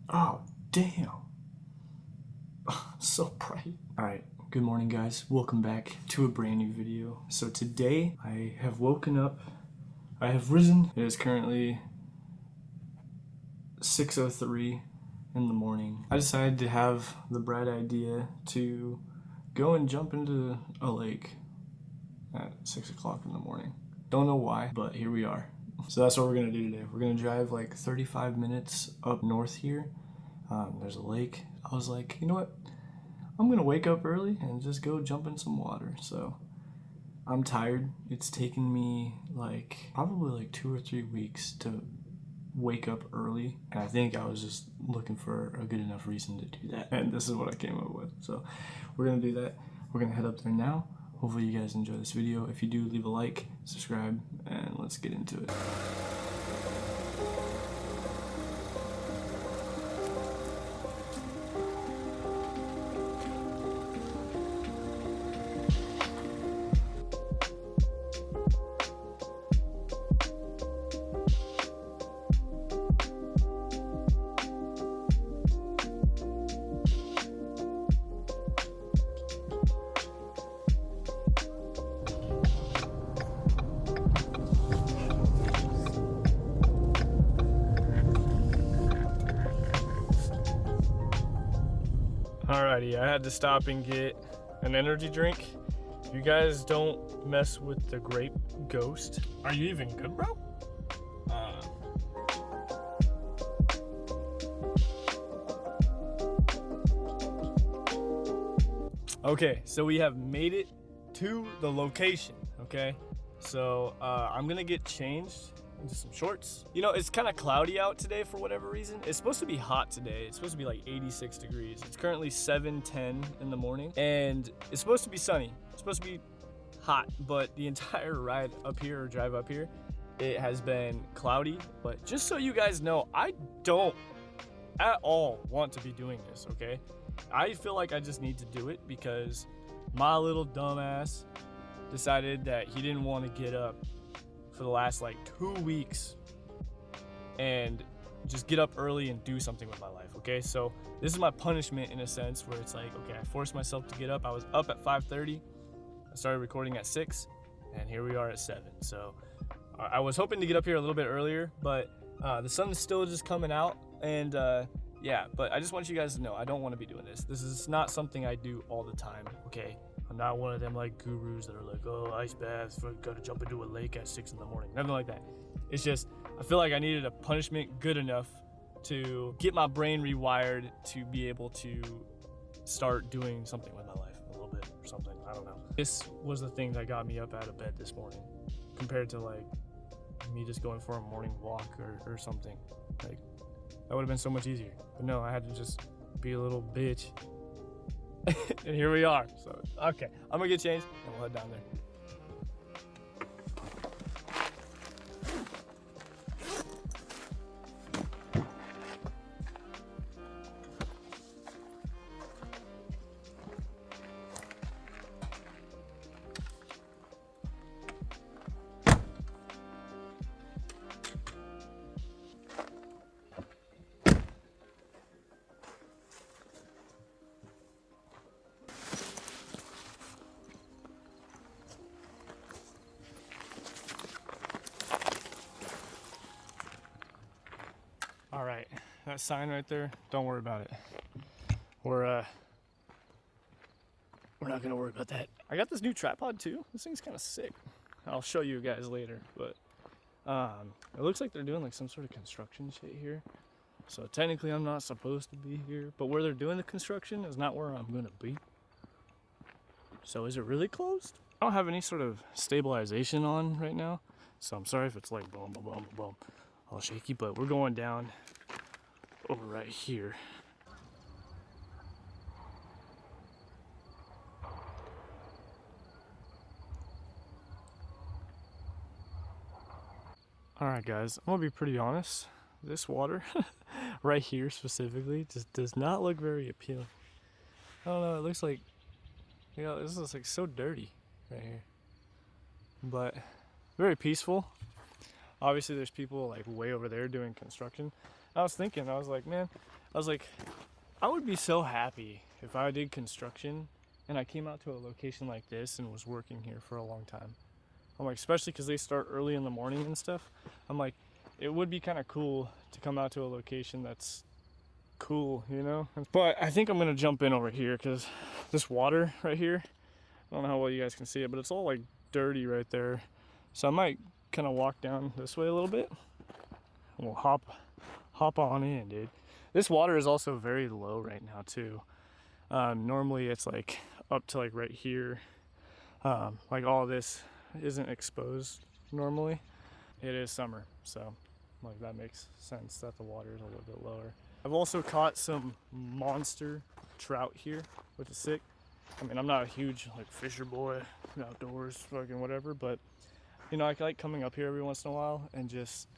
Oh, damn. So bright. Alright, good morning guys. Welcome back to a brand new video. So today I have woken up. I have risen. It is currently 6:03 in the morning. I decided to have the bright idea to go and jump into a lake at 6 o'clock in the morning. Don't know why, but here we are. So that's what we're gonna do today. We're gonna drive like 35 minutes up north here. There's a lake. I was like, you know what? I'm gonna wake up early and just go jump in some water. So I'm tired. It's taken me probably 2 or 3 weeks to wake up early, and I think I was just looking for a good enough reason to do that, and this is what I came up with. So we're gonna do that. We're gonna head up there now. Hopefully you guys enjoy this video. If you do, leave a like, subscribe, and let's get into it. Alrighty, I had to stop and get an energy drink. You guys don't mess with the grape ghost. Are you even good, bro? Okay, so we have made it to the location, okay? So I'm gonna get changed into some shorts. You know, it's kind of cloudy out today for whatever reason. It's supposed to be hot today. It's supposed to be like 86 degrees. It's currently 7:10 in the morning, and it's supposed to be sunny. It's supposed to be hot, but the entire ride up here or drive up here, it has been cloudy. But just so you guys know, I don't at all want to be doing this, okay? I feel like I just need to do it because my little dumbass decided that he didn't want to get up for the last 2 weeks and just get up early and do something with my life, okay? So this is my punishment in a sense where it's like, okay, I forced myself to get up. I was up at 5:30. I started recording at 6, and here we are at 7. So I was hoping to get up here a little bit earlier, but the sun is still just coming out, and yeah, but I just want you guys to know I don't want to be doing this. This is not something I do all the time, okay? I'm not one of them gurus that are like, oh, ice baths, gotta jump into a lake at 6 in the morning. Nothing like that. It's just, I feel like I needed a punishment good enough to get my brain rewired to be able to start doing something with my life a little bit or something. I don't know. This was the thing that got me up out of bed this morning compared to me just going for a morning walk or something. That would have been so much easier. But no, I had to just be a little bitch. And here we are. So, okay, I'm gonna get changed and we'll head down there. All right, that sign right there, don't worry about it. We're not gonna worry about that. I got this new tripod too. This thing's kind of sick. I'll show you guys later, but it looks like they're doing some sort of construction shit here. So technically I'm not supposed to be here, but where they're doing the construction is not where I'm gonna be. So is it really closed? I don't have any sort of stabilization on right now, so I'm sorry if it's boom, boom, boom, boom, all shaky, but we're going down over right here. All right, guys, I'm gonna be pretty honest. This water right here specifically just does not look very appealing. I don't know, it looks like, this looks so dirty right here, but very peaceful. Obviously there's people like way over there doing construction. I was thinking, I was like, man, I would be so happy if I did construction and I came out to a location like this and was working here for a long time. I'm like, especially because they start early in the morning and stuff. I'm like, it would be kind of cool to come out to a location that's cool, you know? But I think I'm gonna jump in over here because this water right here, I don't know how well you guys can see it, but it's all like dirty right there. So I might kind of walk down this way a little bit. We'll hop on in, dude. This water is also very low right now too. Normally it's like up to like right here. Like all this isn't exposed normally. It is summer, so like that makes sense that the water is a little bit lower. I've also caught some monster trout here, which is sick. I mean, I'm not a huge like fisher boy, outdoors, fucking whatever, but you know, I like coming up here every once in a while and just,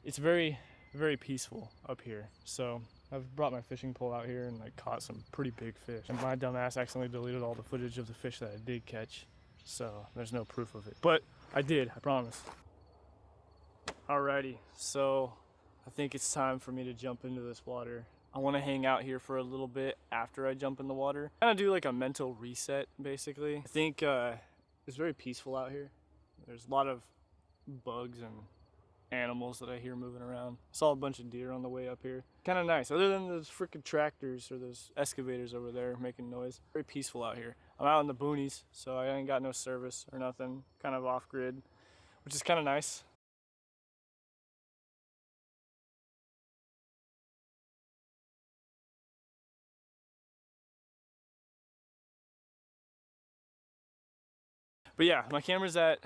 it's very, very peaceful up here. So I've brought my fishing pole out here and like caught some pretty big fish. And my dumbass accidentally deleted all the footage of the fish that I did catch. So there's no proof of it, but I did, I promise. Alrighty, so I think it's time for me to jump into this water. I want to hang out here for a little bit after I jump in the water. Kind of do like a mental reset, basically. I think it's very peaceful out here. There's a lot of bugs and animals that I hear moving around. Saw a bunch of deer on the way up here. Kind of nice, other than those freaking tractors or those excavators over there making noise. Very peaceful out here. I'm out in the boonies, so I ain't got no service or nothing. Kind of off grid, which is kind of nice. But yeah, my camera's at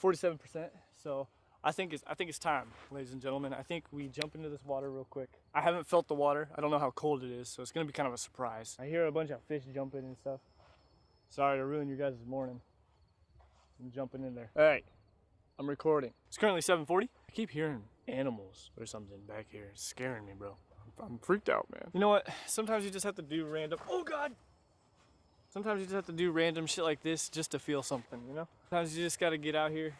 47%, so I think it's time, ladies and gentlemen. I think we jump into this water real quick. I haven't felt the water. I don't know how cold it is, so it's gonna be kind of a surprise. I hear a bunch of fish jumping and stuff. Sorry to ruin your guys' morning. I'm jumping in there. All right, I'm recording. It's currently 7:40. I keep hearing animals or something back here. It's scaring me, bro. I'm freaked out, man. You know what? Sometimes you just have to do random, oh God! Sometimes you just have to do random shit like this just to feel something, you know? Sometimes you just gotta get out here,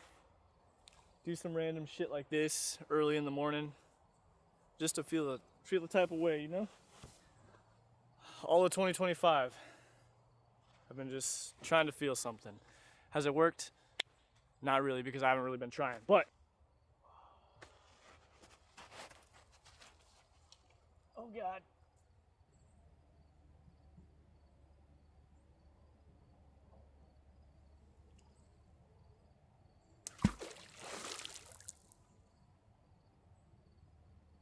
do some random shit like this early in the morning, just to feel the type of way, you know? All of 2025, I've been just trying to feel something. Has it worked? Not really, because I haven't really been trying, but. Oh God.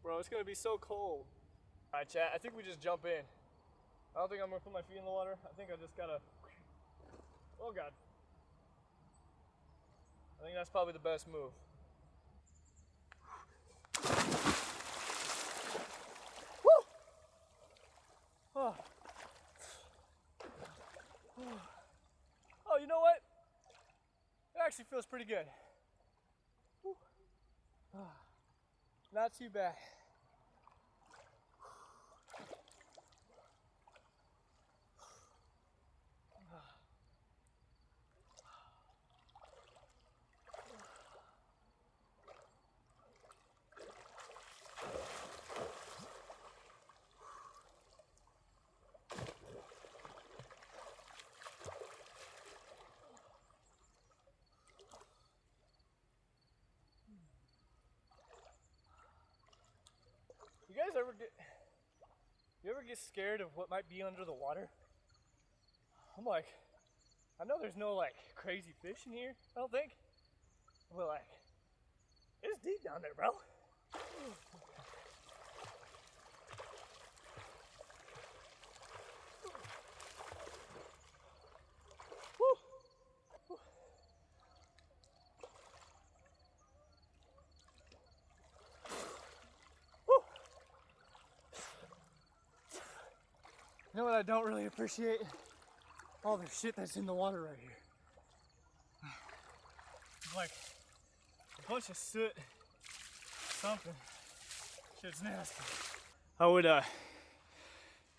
Bro, it's gonna be so cold. All right, chat, I think we just jump in. I don't think I'm gonna put my feet in the water. I think I just gotta, oh God. I think that's probably the best move. Woo! Oh. Oh, you know what? It actually feels pretty good. Not too bad. You ever get scared of what might be under the water? I'm like, I know there's no like crazy fish in here, I don't think. But like, it's deep down there, bro. You know what I don't really appreciate? All the shit that's in the water right here. It's like a bunch of soot, something. Shit's nasty. I would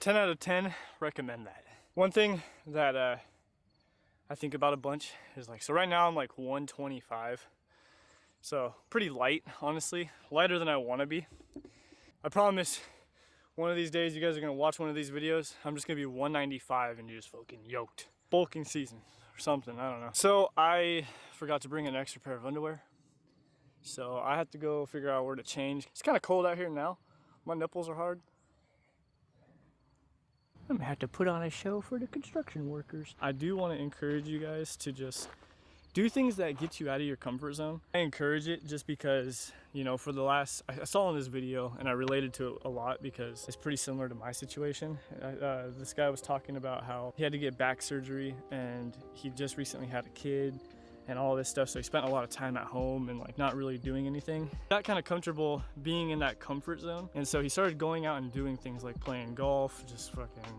10 out of 10 recommend that. One thing that I think about a bunch is like, so right now I'm like 125 So pretty light, honestly, lighter than I want to be. I promise one of these days you guys are gonna watch one of these videos, I'm just gonna be 195 and just fucking yoked. Bulking season or something, I don't know. So I forgot to bring an extra pair of underwear. So I have to go figure out where to change. It's kind of cold out here now. My nipples are hard. I'm gonna have to put on a show for the construction workers. I do want to encourage you guys to just do things that get you out of your comfort zone. I encourage it just because, you know, for the last, I saw in this video and I related to it a lot because it's pretty similar to my situation. This guy was talking about how he had to get back surgery and he just recently had a kid and all this stuff, so he spent a lot of time at home and like not really doing anything. Got kind of comfortable being in that comfort zone, and so he started going out and doing things like playing golf, just fucking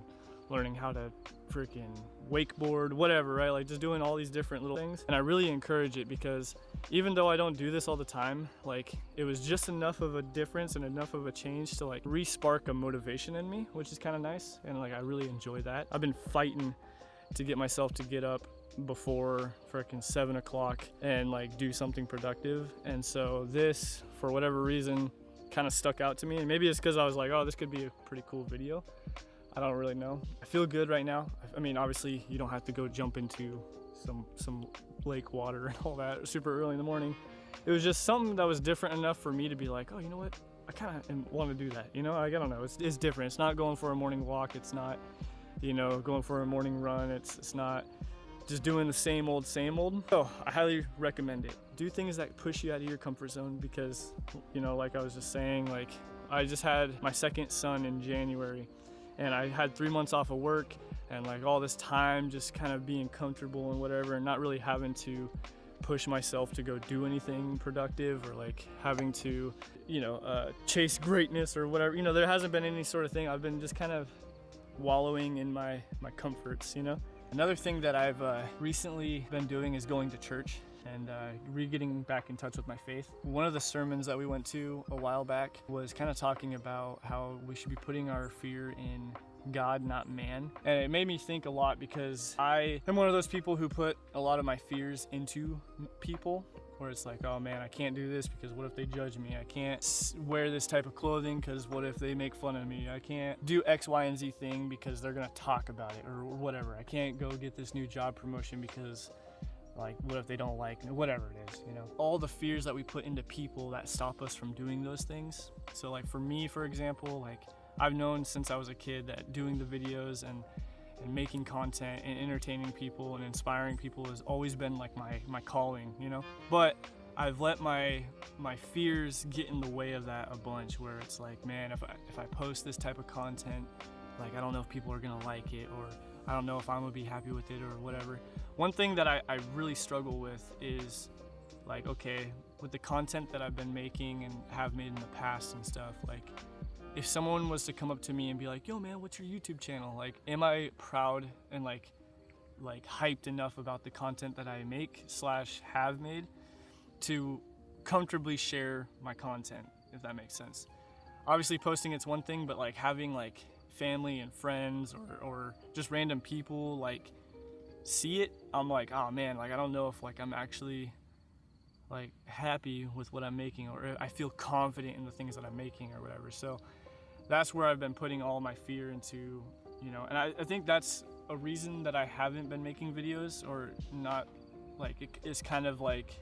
learning how to freaking wakeboard, whatever, right? Like just doing all these different little things. And I really encourage it because even though I don't do this all the time, like it was just enough of a difference and enough of a change to like re-spark a motivation in me, which is kind of nice, and like I really enjoy that. I've been fighting to get myself to get up before freaking 7 o'clock and like do something productive, and so this, for whatever reason, kind of stuck out to me. And maybe it's because I was like, oh, this could be a pretty cool video. I don't really know. I feel good right now. I mean, obviously you don't have to go jump into some lake water and all that super early in the morning. It was just something that was different enough for me to be like, oh, you know what, I kind of want to do that, you know? Like, I don't know, it's different. It's not going for a morning walk, it's not, you know, going for a morning run, it's not just doing the same old. So I highly recommend it. Do things that push you out of your comfort zone because, you know, like I was just saying, like I just had my second son in January and I had 3 months off of work and like all this time just kind of being comfortable and whatever and not really having to push myself to go do anything productive or like having to, you know, chase greatness or whatever. You know, there hasn't been any sort of thing. I've been just kind of wallowing in my comforts, you know? Another thing that I've recently been doing is going to church and getting back in touch with my faith. One of the sermons that we went to a while back was kind of talking about how we should be putting our fear in God, not man. And it made me think a lot because I am one of those people who put a lot of my fears into people, where it's like, oh man, I can't do this because what if they judge me? I can't wear this type of clothing because what if they make fun of me? I can't do X, Y, and Z thing because they're gonna talk about it or whatever. I can't go get this new job promotion because like, what if they don't like me? Whatever it is, you know? All the fears that we put into people that stop us from doing those things. So like for me, for example, like I've known since I was a kid that doing the videos and making content and entertaining people and inspiring people has always been like my calling, you know? But I've let my fears get in the way of that a bunch, where it's like, man, if I post this type of content, like I don't know if people are gonna like it, or I don't know if I'm gonna be happy with it or whatever. One thing that I really struggle with is like, okay, with the content that I've been making and have made in the past and stuff, like if someone was to come up to me and be like, yo man, what's your YouTube channel? Like, am I proud and like hyped enough about the content that I make / have made to comfortably share my content, if that makes sense? Obviously posting it's one thing, but like having like family and friends or just random people like see it, I'm like, oh man, like I don't know if like I'm actually like happy with what I'm making, or I feel confident in the things that I'm making or whatever. So that's where I've been putting all my fear into, you know, and I think that's a reason that I haven't been making videos, or not, like it's kind of like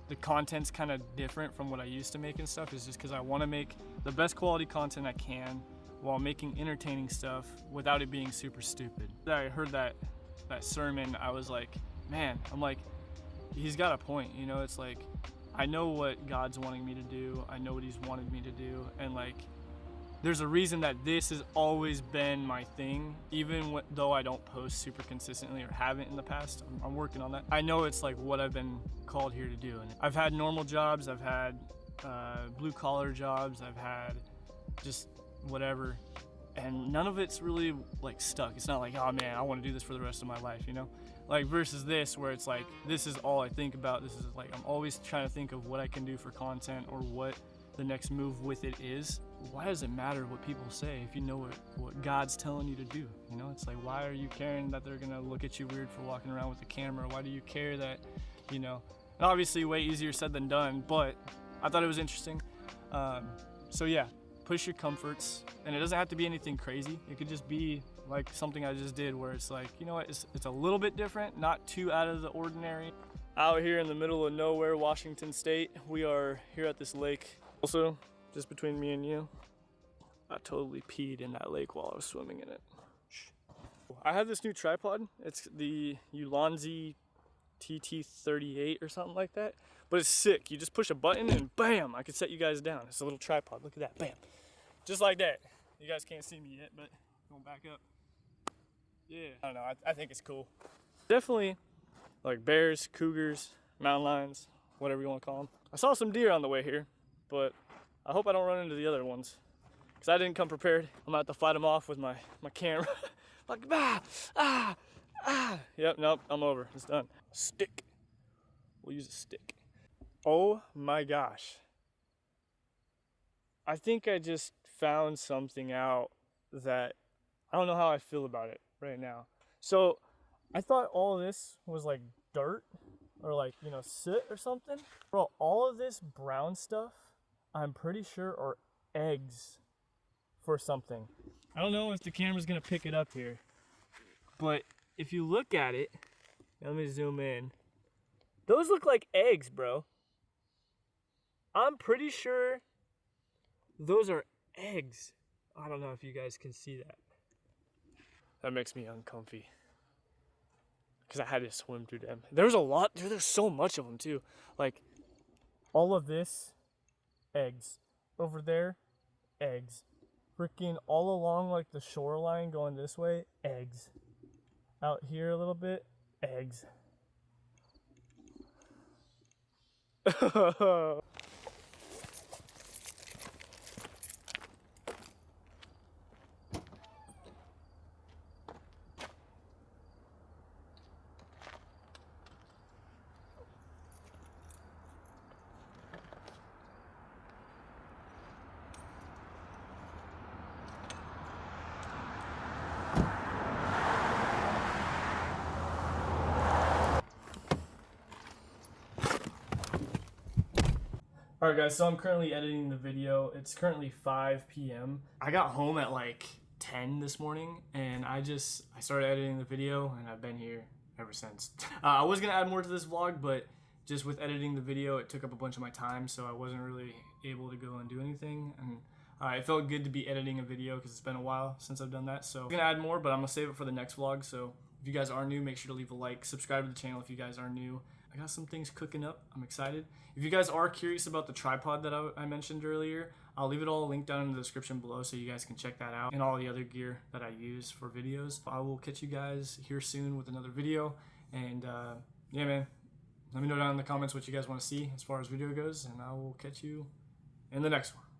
the content's kind of different from what I used to make and stuff, is just because I want to make the best quality content I can while making entertaining stuff without it being super stupid. I heard that sermon, I was like, man, I'm like, he's got a point, you know? It's like, I know what God's wanting me to do, I know what he's wanted me to do, and like there's a reason that this has always been my thing, even though I don't post super consistently or haven't in the past. I'm working on that. I know it's like what I've been called here to do. And I've had normal jobs, I've had blue collar jobs, I've had just whatever, and none of it's really like stuck. It's not like, oh man, I want to do this for the rest of my life, you know? Like versus this, where it's like, this is all I think about. This is like, I'm always trying to think of what I can do for content or what the next move with it is. Why does it matter what people say if you know what God's telling you to do? You know, it's like, why are you caring that they're gonna look at you weird for walking around with a camera? Why do you care that, you know, Obviously way easier said than done, but I thought it was interesting. So yeah, push your comforts, and it doesn't have to be anything crazy. It could just be like something I just did where it's like, you know what, it's a little bit different, not too out of the ordinary. Out here in the middle of nowhere, Washington State, we are here at this lake. Also, just between me and you, I totally peed in that lake while I was swimming in it. I have this new tripod. It's the Ulanzi TT38 or something like that, but it's sick. You just push a button and bam, I can set you guys down. It's a little tripod. Look at that, bam, just like that. You guys can't see me yet, but going back up. Yeah, I don't know. I think it's cool. Definitely like bears, cougars, mountain lions, whatever you want to call them. I saw some deer on the way here, but I hope I don't run into the other ones because I didn't come prepared. I'm gonna have to fight them off with my camera. Like, Yep, nope, I'm over. It's done. Stick. We'll use a stick. Oh my gosh. I think I just found something out that I don't know how I feel about it right now. So I thought all of this was like dirt or like, you know, soot or something. Bro, all of this brown stuff, I'm pretty sure are eggs for something. I don't know if the camera's gonna pick it up here, but if you look at it, let me zoom in. Those look like eggs, bro. I'm pretty sure those are eggs. I don't know if you guys can see that. That makes me uncomfy because I had to swim through them. There's a lot, there's so much of them too. Like all of this, eggs. Over there, eggs. Freaking all along like the shoreline going this way, eggs. Out here a little bit, eggs. Alright guys, so I'm currently editing the video. It's currently 5 p.m. I got home at like 10 this morning and I started editing the video and I've been here ever since. I was gonna add more to this vlog, but just with editing the video it took up a bunch of my time, so I wasn't really able to go and do anything. And it felt good to be editing a video because it's been a while since I've done that. So I'm gonna add more, but I'm gonna save it for the next vlog. So if you guys are new, make sure to leave a like, subscribe to the channel if you guys are new. I got some things cooking up. I'm excited. If you guys are curious about the tripod that I mentioned earlier, I'll leave it all linked down in the description below so you guys can check that out and all the other gear that I use for videos. I will catch you guys here soon with another video. And yeah, man, let me know down in the comments what you guys want to see as far as video goes, and I will catch you in the next one.